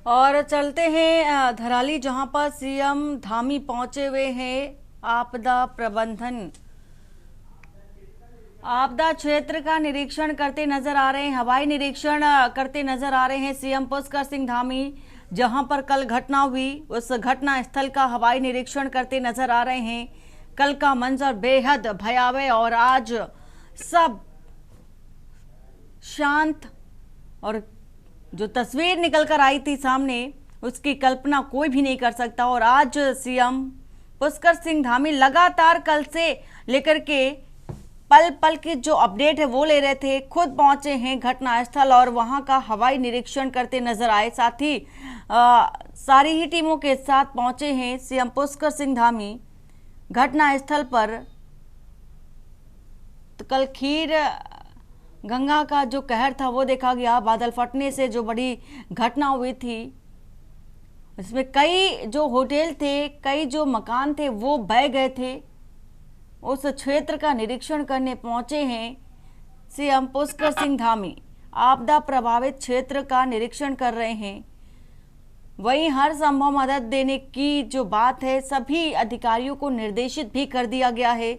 और चलते हैं धराली, जहां पर सीएम धामी पहुंचे हुए हैं। आपदा क्षेत्र का निरीक्षण करते नजर आ रहे हैं, हवाई निरीक्षण करते नजर आ रहे हैं सीएम पुष्कर सिंह धामी। जहां पर कल घटना हुई उस घटना स्थल का हवाई निरीक्षण करते नजर आ रहे हैं। कल का मंजर बेहद भयावह और आज सब शांत, और जो तस्वीर निकल कर आई थी सामने उसकी कल्पना कोई भी नहीं कर सकता। और आज सीएम पुष्कर सिंह धामी लगातार कल से लेकर के पल पल की जो अपडेट है वो ले रहे थे। खुद पहुंचे हैं घटनास्थल और वहां का हवाई निरीक्षण करते नजर आए। साथ ही सारी ही टीमों के साथ पहुंचे हैं सीएम पुष्कर सिंह धामी घटनास्थल पर। तो कल खीर गंगा का जो कहर था वो देखा गया। बादल फटने से जो बड़ी घटना हुई थी, इसमें कई जो होटल थे, कई जो मकान थे वो बह गए थे। उस क्षेत्र का निरीक्षण करने पहुंचे हैं सीएम पुष्कर सिंह धामी। आपदा प्रभावित क्षेत्र का निरीक्षण कर रहे हैं। वहीं हर संभव मदद देने की जो बात है सभी अधिकारियों को निर्देशित भी कर दिया गया है।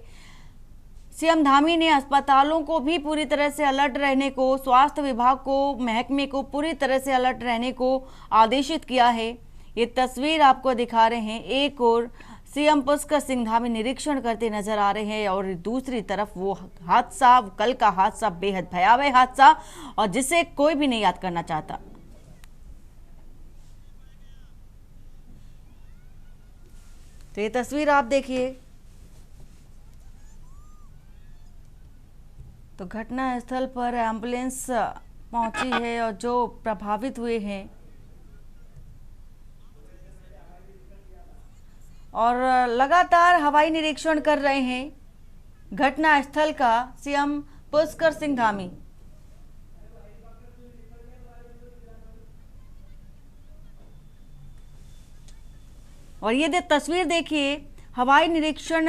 सीएम धामी ने अस्पतालों को भी पूरी तरह से अलर्ट रहने को, स्वास्थ्य विभाग को, महकमे को पूरी तरह से अलर्ट रहने को आदेशित किया है। ये तस्वीर आपको दिखा रहे हैं। एक और सीएम पुष्कर सिंह धामी निरीक्षण करते नजर आ रहे हैं और दूसरी तरफ वो हादसा, कल का हादसा, बेहद भयावह हादसा और जिसे कोई भी नहीं याद करना चाहता। तो ये तस्वीर आप देखिए। तो घटना स्थल पर एम्बुलेंस पहुंची है और जो प्रभावित हुए हैं और लगातार हवाई निरीक्षण कर रहे हैं घटना स्थल का सीएम पुष्कर सिंह धामी। और ये तस्वीर देखिए, हवाई निरीक्षण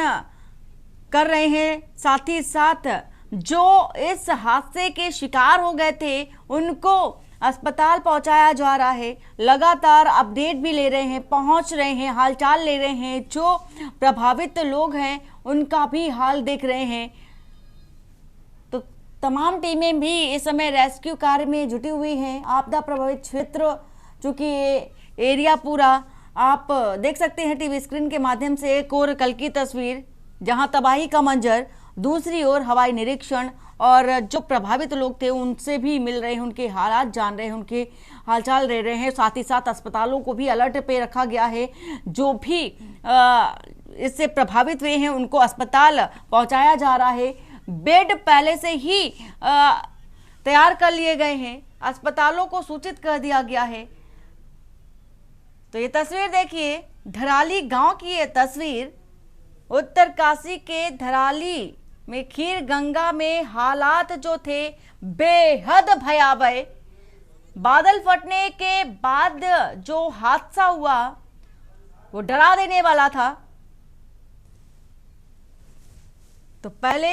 कर रहे हैं। साथ ही साथ जो इस हादसे के शिकार हो गए थे उनको अस्पताल पहुंचाया जा रहा है। लगातार अपडेट भी ले रहे हैं, पहुंच रहे हैं, हालचाल ले रहे हैं। जो प्रभावित लोग हैं उनका भी हाल देख रहे हैं। तो तमाम टीमें भी इस समय रेस्क्यू कार्य में जुटी हुई हैं। आपदा प्रभावित क्षेत्र, चूंकि एरिया पूरा आप देख सकते हैं टीवी स्क्रीन के माध्यम से। एक और कल की तस्वीर जहां तबाही का मंजर, दूसरी ओर हवाई निरीक्षण और जो प्रभावित लोग थे उनसे भी मिल रहे हैं, उनके हालात जान रहे हैं, उनके हालचाल ले रहे हैं। साथ ही साथ अस्पतालों को भी अलर्ट पे रखा गया है। जो भी इससे प्रभावित हुए हैं उनको अस्पताल पहुंचाया जा रहा है। बेड पहले से ही तैयार कर लिए गए हैं, अस्पतालों को सूचित कर दिया गया है। तो ये तस्वीर देखिए, धराली गांव की ये तस्वीर, उत्तरकाशी के धराली में खीर गंगा में हालात जो थे बेहद भयावह। बादल फटने के बाद जो हादसा हुआ वो डरा देने वाला था। तो पहले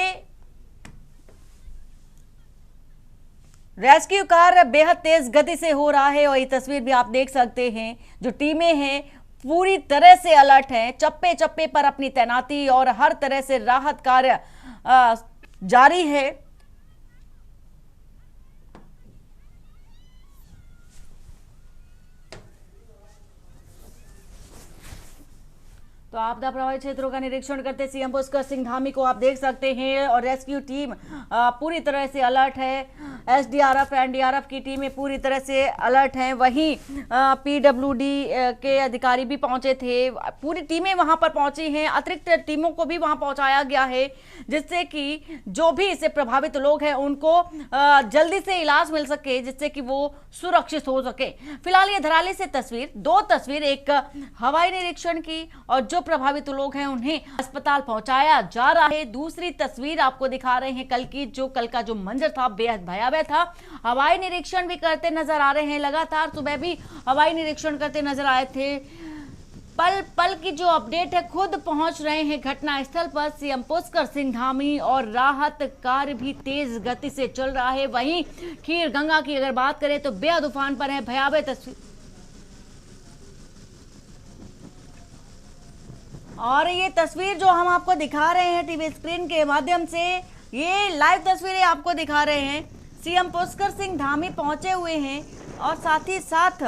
रेस्क्यू कार्य बेहद तेज गति से हो रहा है और ये तस्वीर भी आप देख सकते हैं। जो टीमें हैं पूरी तरह से अलर्ट हैं, चप्पे चप्पे पर अपनी तैनाती और हर तरह से राहत कार्य जारी है। तो आपदा प्रभावित क्षेत्रों का निरीक्षण करते सीएम पुष्कर सिंह धामी को आप देख सकते हैं और रेस्क्यू टीम पूरी तरह से अलर्ट है। एसडीआरएफ, एनडीआरएफ की टीमें पूरी तरह से अलर्ट हैं। वहीं पीडब्ल्यूडी के अधिकारी भी पहुंचे थे, पूरी टीमें वहां पर पहुंची हैं। अतिरिक्त टीमों को भी वहां पहुंचाया गया है जिससे कि जो भी इससे प्रभावित लोग हैं उनको जल्दी से इलाज मिल सके, जिससे कि वो सुरक्षित हो सके। फिलहाल ये धराली से दो तस्वीर, एक हवाई निरीक्षण की और जो प्रभावित लोग हैं उन्हें अस्पताल पहुंचाया जा रहा है। दूसरी तस्वीर आपको दिखा रहे हैं कल की, जो कल का जो मंजर था बेहद भयावह था। हवाई निरीक्षण भी करते नजर आ रहे हैं, लगातार सुबह भी हवाई निरीक्षण करते नजर आए थे। पल पल की जो अपडेट है, खुद पहुंच रहे हैं घटनास्थल पर सीएम पुष्कर सिंह धामी और राहत कार्य भी तेज गति से चल रहा है। वहीं खीर गंगा की अगर बात करें तो बेहद उफान पर है, भयावह तस्वीर और ये तस्वीर जो हम आपको दिखा रहे हैं टीवी स्क्रीन के माध्यम से, ये लाइव तस्वीरें आपको दिखा रहे हैं। सीएम पुष्कर सिंह धामी पहुंचे हुए हैं और साथ ही साथ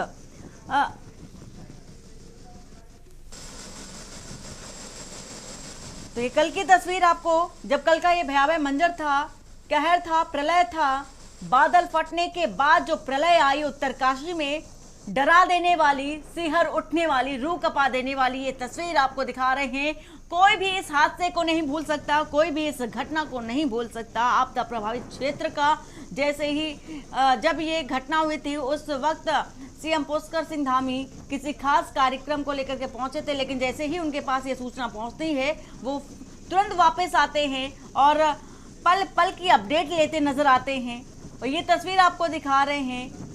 तो ये कल की तस्वीर आपको, जब कल का ये भयावह मंजर था, कहर था, प्रलय था, बादल फटने के बाद जो प्रलय आई उत्तरकाशी में, डरा देने वाली, सिहर उठने वाली, रूह कपा देने वाली ये तस्वीर आपको दिखा रहे हैं। कोई भी इस हादसे को नहीं भूल सकता, कोई भी इस घटना को नहीं भूल सकता। आपदा प्रभावित क्षेत्र का जैसे ही जब ये घटना हुई थी उस वक्त सीएम पुष्कर सिंह धामी किसी खास कार्यक्रम को लेकर के पहुंचे थे, लेकिन जैसे ही उनके पास ये सूचना पहुंचती है वो तुरंत वापस आते हैं और पल पल की अपडेट लेते नजर आते हैं। और ये तस्वीर आपको दिखा रहे हैं,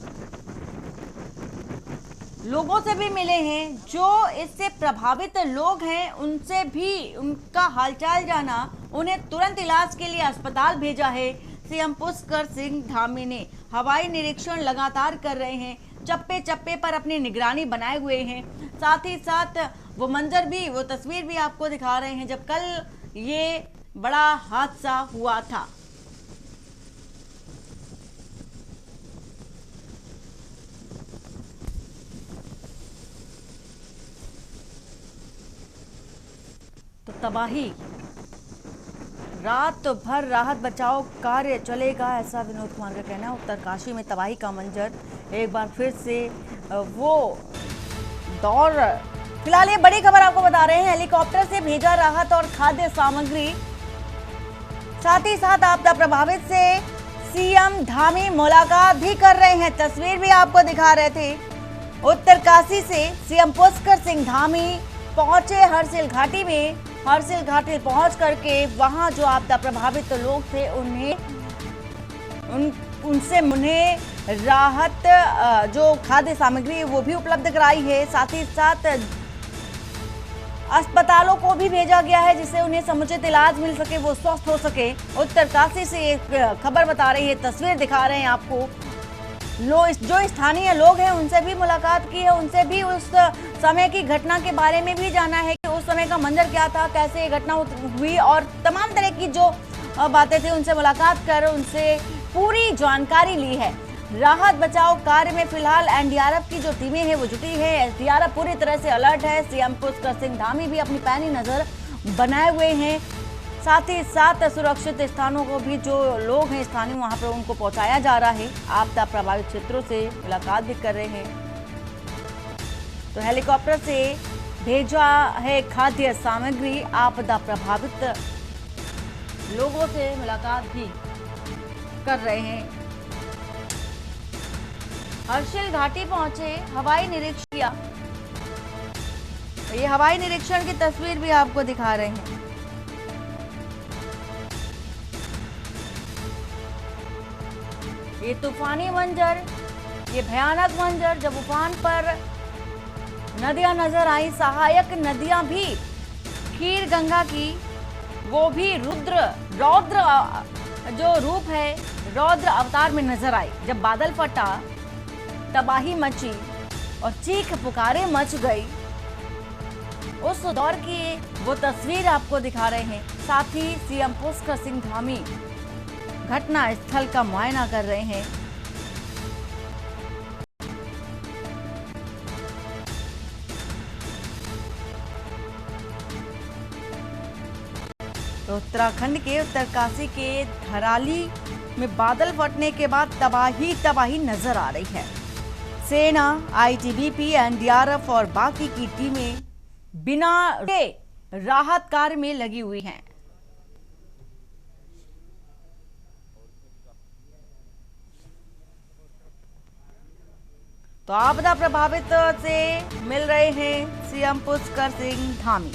लोगों से भी मिले हैं, जो इससे प्रभावित लोग हैं उनसे भी उनका हालचाल जाना, उन्हें तुरंत इलाज के लिए अस्पताल भेजा है। सीएम पुष्कर सिंह धामी ने हवाई निरीक्षण लगातार कर रहे हैं, चप्पे चप्पे पर अपनी निगरानी बनाए हुए हैं। साथ ही साथ वो मंजर भी, वो तस्वीर भी आपको दिखा रहे हैं जब कल ये बड़ा हादसा हुआ था। तो तबाही, रात भर राहत बचाव कार्य चलेगा, ऐसा विनोद कुमार का कहना है। उत्तरकाशी में तबाही का मंजर एक बार फिर से वो दौर। फिलहाल ये बड़ी खबर आपको बता रहे हैं, हेलीकॉप्टर से भेजा राहत और खाद्य सामग्री। साथ ही साथ आपदा प्रभावित से सीएम धामी मुलाकात भी कर रहे हैं, तस्वीर भी आपको दिखा रहे थे। उत्तरकाशी से सीएम पुष्कर सिंह धामी पहुंचे हरसिल घाटी में। हरसिल घाटी पहुंच करके वहां जो आपदा प्रभावित लोग थे उन्हें राहत जो खाद्य सामग्री वो भी उपलब्ध कराई है। साथ ही साथ अस्पतालों को भी भेजा गया है जिससे उन्हें समुचित इलाज मिल सके, वो स्वस्थ हो सके। उत्तरकाशी से एक खबर बता रही है, तस्वीर दिखा रहे हैं आपको। जो स्थानीय लोग हैं उनसे भी मुलाकात की है, उनसे भी उस समय की घटना के बारे में भी जाना है कि उस समय का मंजर क्या था, कैसे ये घटना हुई और तमाम तरह की जो बातें थी उनसे मुलाकात कर उनसे पूरी जानकारी ली है। राहत बचाव कार्य में फिलहाल एनडीआरएफ की जो टीमें हैं वो जुटी है। एसडीआरएफ पूरी तरह से अलर्ट है। सीएम पुष्कर सिंह धामी भी अपनी पैनी नजर बनाए हुए हैं। साथ ही साथ सुरक्षित स्थानों को भी जो लोग हैं स्थानीय वहां पर उनको पहुंचाया जा रहा है। आपदा प्रभावित क्षेत्रों से मुलाकात भी कर रहे हैं। तो हेलीकॉप्टर से भेजा है खाद्य सामग्री, आपदा प्रभावित लोगों से मुलाकात भी कर रहे हैं। हर्षिल घाटी पहुंचे, हवाई निरीक्षण किया। ये हवाई निरीक्षण की तस्वीर भी आपको दिखा रहे हैं। ये तूफानी मंजर, ये भयानक मंजर जब उफान पर नदियां नजर आई, सहायक नदियां भी खीर गंगा की वो भी रौद्र जो रूप है रौद्र अवतार में नजर आई। जब बादल फटा, तबाही मची और चीख पुकारे मच गई, उस दौर की वो तस्वीर आपको दिखा रहे हैं। साथ ही सीएम पुष्कर सिंह धामी घटना स्थल का मुआयना कर रहे हैं। तो उत्तराखंड के उत्तरकाशी के धराली में बादल फटने के बाद तबाही नजर आ रही है। सेना, आईटीबीपी, एनडीआरएफ और बाकी की टीमें बिना राहत कार्य में लगी हुई हैं। तो आपदा प्रभावित से मिल रहे हैं सीएम पुष्कर सिंह धामी।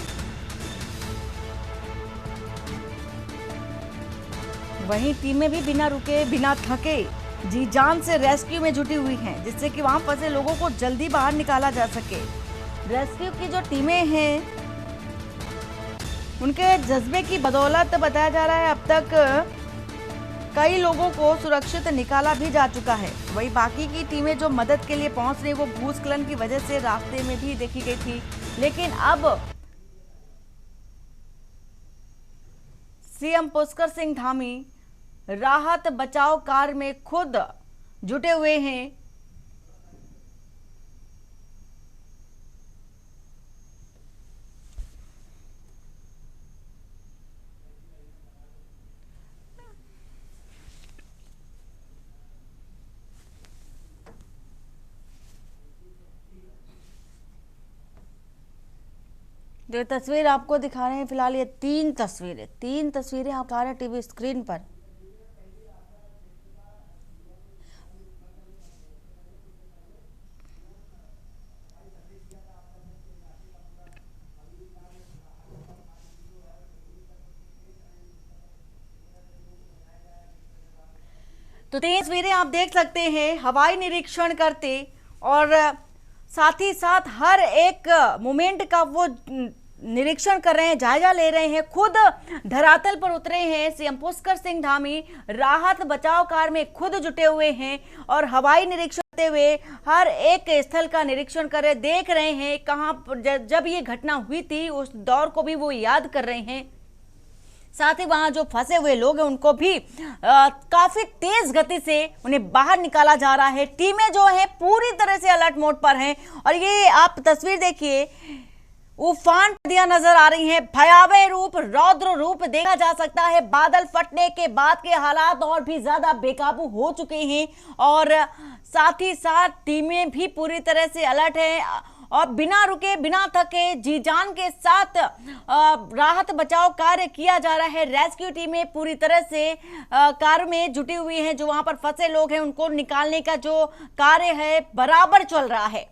वहीं टीमें भी बिना रुके, बिना थके, जी जान से रेस्क्यू में जुटी हुई हैं, जिससे कि वहां फंसे लोगों को जल्दी बाहर निकाला जा सके। रेस्क्यू की जो टीमें हैं उनके जज्बे की बदौलत बताया जा रहा है अब तक कई लोगों को सुरक्षित निकाला भी जा चुका है। वहीं बाकी की टीमें जो मदद के लिए पहुंच रही वो भूस्खलन की वजह से रास्ते में भी देखी गई थी, लेकिन अब सीएम पुष्कर सिंह धामी राहत बचाव कार्य में खुद जुटे हुए हैं। जो तस्वीर आपको दिखा रहे हैं फिलहाल, ये तीन तस्वीरें आप दिखा रहे हैं टीवी स्क्रीन पर। तो तीन तस्वीरें आप देख सकते हैं हवाई निरीक्षण करते, और साथ ही साथ हर एक मोमेंट का वो निरीक्षण कर रहे हैं, जायजा ले रहे हैं, खुद धरातल पर उतरे हैं। सीएम पुष्कर सिंह धामी राहत बचाव कार्य में खुद जुटे हुए हैं और हवाई निरीक्षण करते हुए हर एक स्थल का निरीक्षण कर रहे, देख रहे हैं कहां जब ये घटना हुई थी उस दौर को भी वो याद कर रहे हैं। साथ ही वहां जो फंसे हुए लोग हैं उनको भी काफी तेज गति से उन्हें बाहर निकाला जा रहा है। टीमें जो हैं पूरी तरह से अलर्ट मोड पर हैं। और ये आप तस्वीर देखिए, उफान नदियां नजर आ रही हैं, भयावह रूप, रौद्र रूप देखा जा सकता है। बादल फटने के बाद के हालात और भी ज्यादा बेकाबू हो चुके हैं और साथ ही साथ टीमें भी पूरी तरह से अलर्ट है और बिना रुके बिना थके जी जान के साथ राहत बचाव कार्य किया जा रहा है। रेस्क्यू टीमें पूरी तरह से कार्य में जुटी हुई हैं। जो वहां पर फंसे लोग हैं उनको निकालने का जो कार्य है बराबर चल रहा है।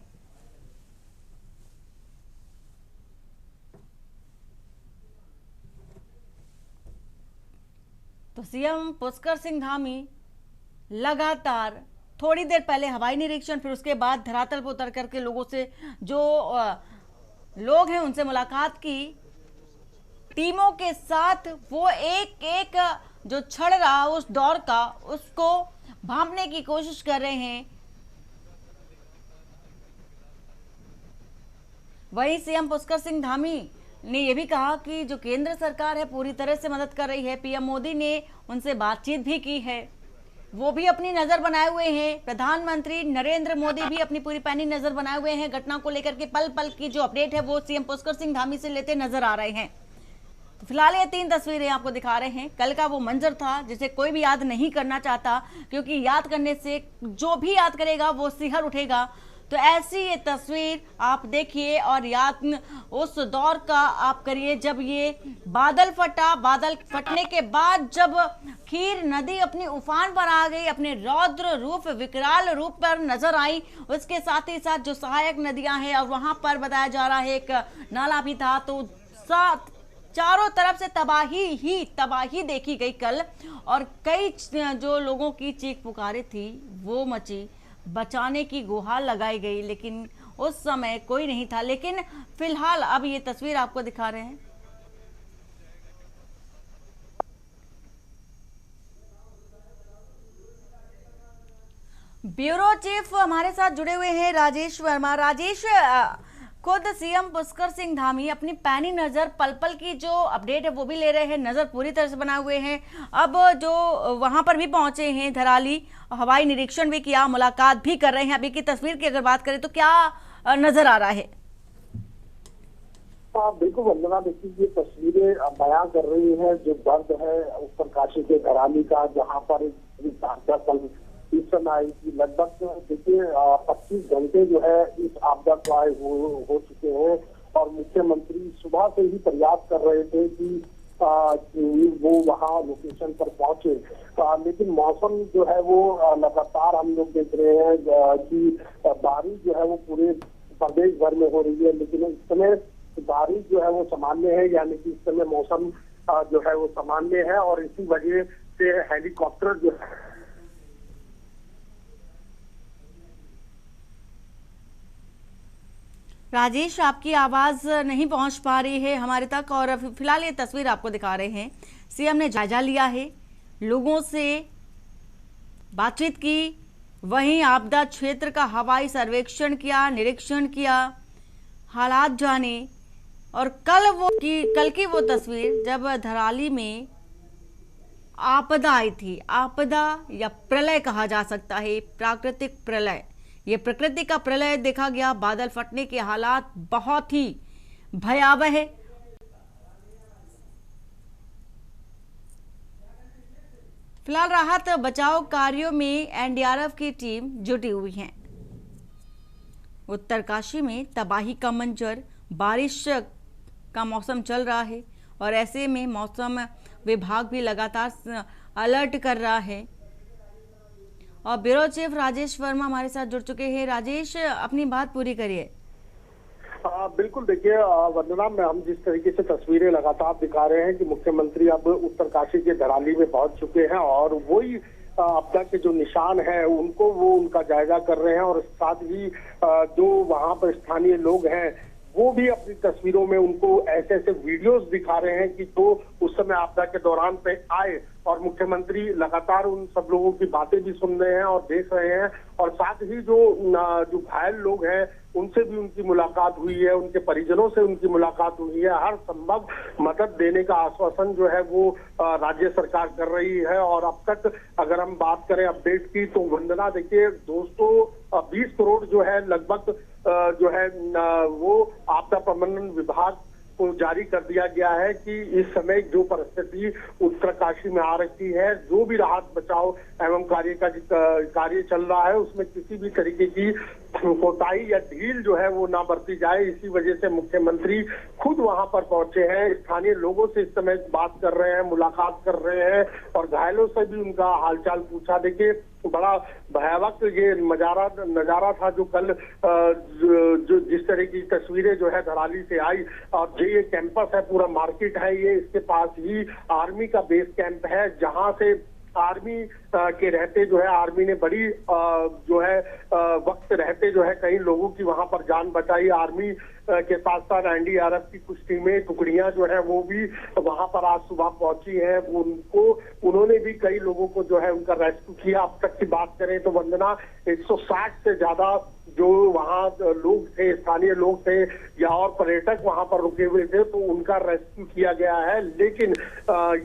तो सीएम पुष्कर सिंह धामी लगातार थोड़ी देर पहले हवाई निरीक्षण, फिर उसके बाद धरातल पर उतर करके लोगों से, जो लोग हैं उनसे मुलाकात की। टीमों के साथ वो एक एक जो क्षण रहा उस दौर का, उसको भांपने की कोशिश कर रहे हैं। वहीं सीएम पुष्कर सिंह धामी ने यह भी कहा कि जो केंद्र सरकार है पूरी तरह से मदद कर रही है। पीएम मोदी ने उनसे बातचीत भी की है, वो भी अपनी नजर बनाए हुए हैं। प्रधानमंत्री नरेंद्र मोदी भी अपनी पूरी पैनी नजर बनाए हुए हैं। घटना को लेकर के पल पल की जो अपडेट है वो सीएम पुष्कर सिंह धामी से लेते नजर आ रहे हैं। तो फिलहाल ये तीन तस्वीरें आपको दिखा रहे हैं। कल का वो मंजर था जिसे कोई भी याद नहीं करना चाहता, क्योंकि याद करने से जो भी याद करेगा वो सिहर उठेगा। तो ऐसी ये तस्वीर आप देखिए और याद उस दौर का आप करिए जब ये बादल फटा। बादल फटने के बाद जब खीर नदी अपनी उफान पर आ गई, अपने रौद्र रूप, विकराल रूप पर नजर आई। उसके साथ ही साथ जो सहायक नदियां हैं और वहां पर बताया जा रहा है एक नाला भी था। तो चारों तरफ से तबाही देखी गई कल, और कई जो लोगों की चीख पुकारे थी वो मची, बचाने की गुहार लगाई गई, लेकिन उस समय कोई नहीं था। लेकिन फिलहाल अब ये तस्वीर आपको दिखा रहे हैं। ब्यूरो चीफ हमारे साथ जुड़े हुए हैं राजेश वर्मा। राजेश, खुद सीएम पुष्कर सिंह धामी अपनी पैनी नजर पल पल की जो अपडेट है वो भी ले रहे हैं, नजर पूरी तरह से बनाए हुए हैं। अब जो वहां पर भी पहुंचे हैं धराली, हवाई निरीक्षण भी किया, मुलाकात भी कर रहे हैं। अभी की तस्वीर की अगर बात करें तो क्या नजर आ रहा है? बिल्कुल वंदना, देखिए ये तस्वीरें बयां कर रही है जो दर्द है उत्तरकाशी के धराली का, जहाँ पर इस समय आई थी। लगभग देखिए 25 घंटे जो है इस आपदा को आए हो चुके हैं और मुख्यमंत्री सुबह से ही प्रयास कर रहे थे कि वो वहाँ लोकेशन पर पहुंचे, लेकिन मौसम जो है वो लगातार हम लोग देख रहे हैं कि बारिश जो है वो पूरे प्रदेश भर में हो रही है। लेकिन इस समय बारिश जो है वो सामान्य है, यानी कि इस समय मौसम जो है वो सामान्य है और इसी वजह से हेलीकॉप्टर जो है राजेश, आपकी आवाज नहीं पहुंच पा रही है हमारे तक, और फिलहाल ये तस्वीर आपको दिखा रहे हैं। सीएम ने जायजा लिया है, लोगों से बातचीत की, वहीं आपदा क्षेत्र का हवाई सर्वेक्षण किया, निरीक्षण किया, हालात जाने। और कल की वो तस्वीर जब धराली में आपदा आई थी। आपदा या प्रलय कहा जा सकता है, प्राकृतिक प्रलय। ये प्रकृति का प्रलय देखा गया। बादल फटने के हालात बहुत ही भयावह है। फिलहाल राहत बचाव कार्यों में एनडीआरएफ की टीम जुटी हुई है। उत्तरकाशी में तबाही का मंजर, बारिश का मौसम चल रहा है और ऐसे में मौसम विभाग भी लगातार अलर्ट कर रहा है। और ब्यूरो चीफ राजेश वर्मा हमारे साथ जुड़ चुके हैं। राजेश, अपनी बात पूरी करिए। बिल्कुल, देखिए वंदना, में हम जिस तरीके से तस्वीरें लगातार दिखा रहे हैं कि मुख्यमंत्री अब उत्तरकाशी के धराली में पहुंच चुके हैं और वही आपदा के जो निशान है उनको वो उनका जायजा कर रहे हैं और साथ ही जो वहां पर स्थानीय लोग हैं वो भी अपनी तस्वीरों में उनको ऐसे ऐसे वीडियोस दिखा रहे हैं कि जो उस समय आपदा के दौरान पे आए और मुख्यमंत्री लगातार उन सब लोगों की बातें भी सुन रहे हैं और देख रहे हैं और साथ ही जो घायल लोग हैं उनसे भी उनकी मुलाकात हुई है, उनके परिजनों से उनकी मुलाकात हुई है। हर संभव मदद देने का आश्वासन जो है वो राज्य सरकार कर रही है। और अब तक अगर हम बात करें अपडेट की तो वंदना, देखिए 220 करोड़ जो है लगभग जो है वो आपदा प्रबंधन विभाग को जारी कर दिया गया है कि इस समय जो परिस्थिति उत्तरकाशी में आ रखी है, जो भी राहत बचाव एवं कार्य चल रहा है उसमें किसी भी तरीके की कोताही या ढील जो है वो ना बरती जाए। इसी वजह से मुख्यमंत्री खुद वहां पर पहुंचे हैं, स्थानीय लोगों से इस समय बात कर रहे हैं, मुलाकात कर रहे हैं और घायलों से भी उनका हालचाल पूछा। देखिए बड़ा भयावह ये नजारा था जो कल जो जिस तरह की तस्वीरें जो है धराली से आई। और ये कैंपस है, पूरा मार्केट है, ये इसके पास ही आर्मी का बेस कैंप है जहां से आर्मी के रहते जो है आर्मी ने बड़ी जो है वक्त रहते जो है कई लोगों की वहां पर जान बचाई। आर्मी के साथ साथ एनडीआरएफ की कुछ टीमें टुकड़ियां जो है वो भी वहां पर आज सुबह पहुंची है। उन्होंने भी कई लोगों को जो है उनका रेस्क्यू किया। अब तक की बात करें तो वंदना 160 से ज्यादा जो वहां लोग थे, स्थानीय लोग थे या और पर्यटक वहां पर रुके हुए थे तो उनका रेस्क्यू किया गया है। लेकिन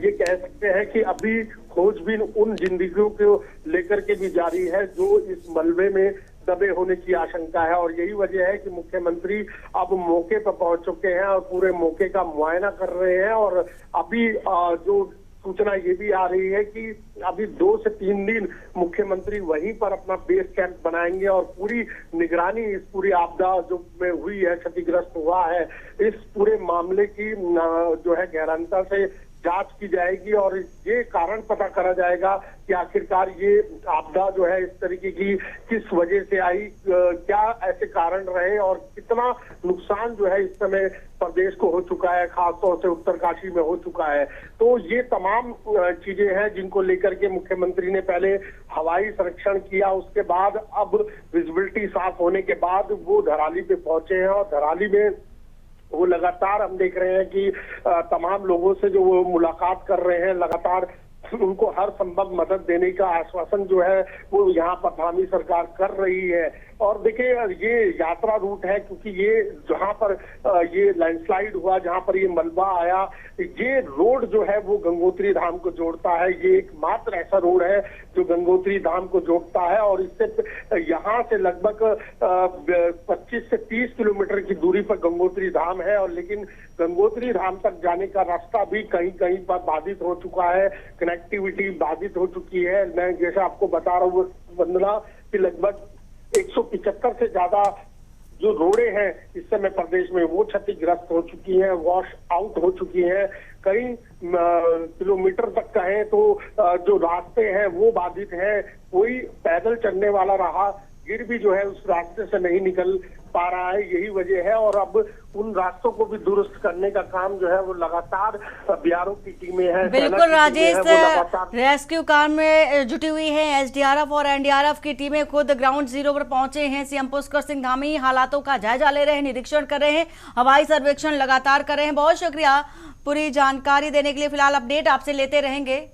ये कह सकते हैं कि अभी खोजबीन उन जिंदगियों को लेकर के भी जारी है जो इस मलबे में दबे होने की आशंका है। और यही वजह है कि मुख्यमंत्री अब मौके पर पहुंच चुके हैं और पूरे मौके का मुआयना कर रहे हैं। और अभी जो सूचना ये भी आ रही है कि अभी 2 से 3 दिन मुख्यमंत्री वहीं पर अपना बेस कैंप बनाएंगे और पूरी निगरानी इस पूरी आपदा जो में हुई है, क्षतिग्रस्त हुआ है, इस पूरे मामले की जो है गहनता से जांच की जाएगी और ये कारण पता करा जाएगा कि आखिरकार ये आपदा जो है इस तरीके की किस वजह से आई, क्या ऐसे कारण रहे और कितना नुकसान जो है इस समय प्रदेश को हो चुका है, खासतौर से उत्तरकाशी में हो चुका है। तो ये तमाम चीजें हैं जिनको लेकर के मुख्यमंत्री ने पहले हवाई सर्वेक्षण किया, उसके बाद अब विजिबिलिटी साफ होने के बाद वो धराली पे पहुंचे हैं और धराली में वो लगातार हम देख रहे हैं कि तमाम लोगों से जो वो मुलाकात कर रहे हैं, लगातार उनको हर संभव मदद देने का आश्वासन जो है वो यहाँ पर धामी सरकार कर रही है। और देखिए ये यात्रा रूट है क्योंकि ये जहाँ पर ये लैंडस्लाइड हुआ, जहाँ पर ये मलबा आया, ये रोड जो है वो गंगोत्री धाम को जोड़ता है। ये एकमात्र ऐसा रोड है जो गंगोत्री धाम को जोड़ता है और इससे यहाँ से लगभग 25 से 30 किलोमीटर की दूरी पर गंगोत्री धाम है। और लेकिन गंगोत्री धाम तक जाने का रास्ता भी कहीं कहीं पर बाधित हो चुका है, कनेक्टिविटी बाधित हो चुकी है। मैं जैसे आपको बता रहा हूँ वंदना कि लगभग 175 से ज्यादा जो रोडें हैं इस समय प्रदेश में वो क्षतिग्रस्त हो चुकी हैं, वॉश आउट हो चुकी हैं। कई किलोमीटर तक कहें तो जो रास्ते हैं वो बाधित हैं। कोई पैदल चलने वाला राहगीर भी जो है उस रास्ते से नहीं निकल पा रहा है, यही वजह है। और अब उन रास्तों को भी दुरुस्त करने का काम जो है वो लगातार बीआरओ की टीमें हैं। बिल्कुल राजेश, रेस्क्यू काम में जुटी हुई है एसडीआरएफ और एनडीआरएफ की टीमें खुद ग्राउंड जीरो पर पहुंचे हैं। सीएम पुष्कर सिंह धामी हालातों का जायजा ले रहे हैं, निरीक्षण कर रहे हैं, हवाई सर्वेक्षण लगातार कर रहे हैं। बहुत शुक्रिया पूरी जानकारी देने के लिए। फिलहाल अपडेट आपसे लेते रहेंगे।